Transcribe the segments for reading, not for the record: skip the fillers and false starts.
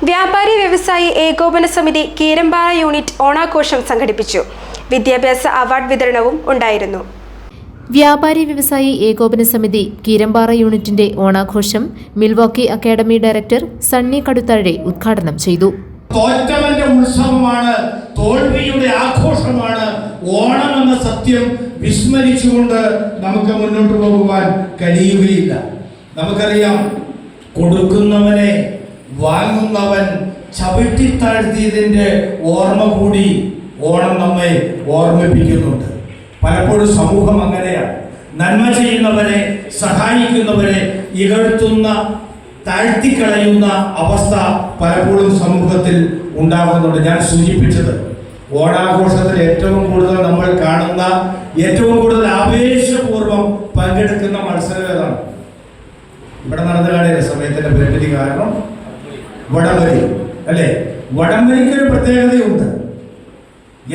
വ്യാപാരി വ്യവസായി ഏകോപന സമിതി കീരമ്പാറ യൂണിറ്റ് ഓണാഘോഷം സംഘടിപ്പിച്ചു. വിദ്യാഭ്യാസ അവാർഡ് വിതരണവും ഉണ്ടായിരുന്നു. വ്യാപാരി വ്യവസായി ഏകോപന സമിതി കീരമ്പാറ യൂണിറ്റിന്റെ ഓണാഘോഷം Milwaukee academy director Sunny Kaduthazhe ഉദ്ഘാടനം ചെയ്തു. തോറ്റവന്റെ ഉത്സവമാണ്, തോൽവിയുടെ ആഘോഷമാണ് ഓണം എന്ന സത്യം വിസ്മരിച്ചുകൊണ്ട് നമുക്ക് മുന്നോട്ട് പോകുവാൻ കഴിയുകയില്ല. നമുക്കറിയാം, കൊടുക്കുന്നവനെ വാങ്ങുന്നവൻ ചവിട്ടിത്താഴ്ത്തിയതിന്റെ ഓർമ്മ കൂടി ഓണം നമ്മെ ഓർമ്മിപ്പിക്കുന്നുണ്ട്. പലപ്പോഴും സമൂഹം അങ്ങനെയാണ്. നന്മ ചെയ്യുന്നവരെ, സഹായിക്കുന്നവരെ ഇകഴ്ത്തുന്ന, താഴ്ത്തിക്കളയുന്ന അവസ്ഥ പലപ്പോഴും സമൂഹത്തിൽ ഉണ്ടാകുന്നുണ്ട്. ഞാൻ സൂചിപ്പിച്ചത് ഓണാഘോഷത്തിൽ ഏറ്റവും കൂടുതൽ നമ്മൾ കാണുന്ന, ഏറ്റവും കൂടുതൽ ആവേശപൂർവ്വം പങ്കെടുക്കുന്ന മത്സരം ഏതാണ്? ഇവിടെ നടന്നു കാണുന്ന സമയത്തിന്റെ പരിമിതി കാരണം വടംവലി അല്ലേ? വടംവലിക്കൊരു പ്രത്യേകതയുണ്ട്.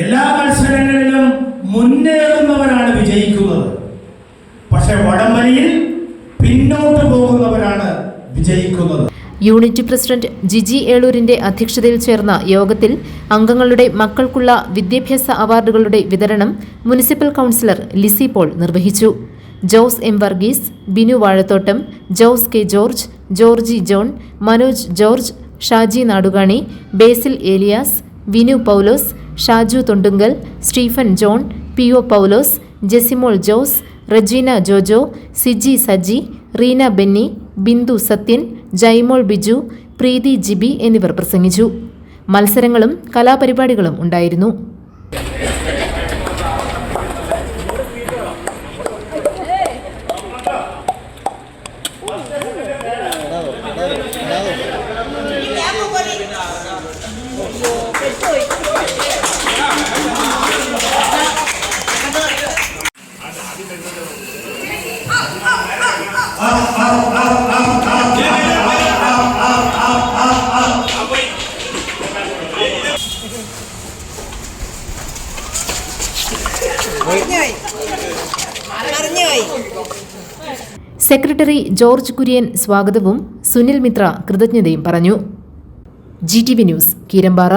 എല്ലാ മത്സരങ്ങളിലും മുന്നേറുന്നവരാണ് വിജയിക്കുന്നത്. പക്ഷെ വടംവലിയിൽ പിന്നോട്ട് പോകുന്നവരാണ് വിജയിക്കുന്നത്. യൂണിറ്റ് പ്രസിഡന്റ് ജിജി ഏളൂരിന്റെ അധ്യക്ഷതയിൽ ചേർന്ന യോഗത്തിൽ അംഗങ്ങളുടെ മക്കൾക്കുള്ള വിദ്യാഭ്യാസ അവാർഡുകളുടെ വിതരണം മുനിസിപ്പൽ കൗൺസിലർ ലിസി പോൾ നിർവഹിച്ചു. Jose M Varghese, Binu Vazhathottam, Jose K George, Georgy John, Manoj George, Shaji Nadukani, Basil Eliyas, Vinu Paulose, Shaju Thondunkal, Stephen John, P O Paulose, Jesimol Jose, Rejina Jojo, Siji Saji, Reena Benny, Bindu Sathyan, Jaimol Biju, Preethi Jibi എന്നിവർ പ്രസംഗിച്ചു. മത്സരങ്ങളും കലാപരിപാടികളും ഉണ്ടായിരുന്നു. സെക്രട്ടറി ജോർജ് കുര്യൻ സ്വാഗതവും സുനിൽ മിത്ര കൃതജ്ഞതയും പറഞ്ഞു. GTV news, Keerampara.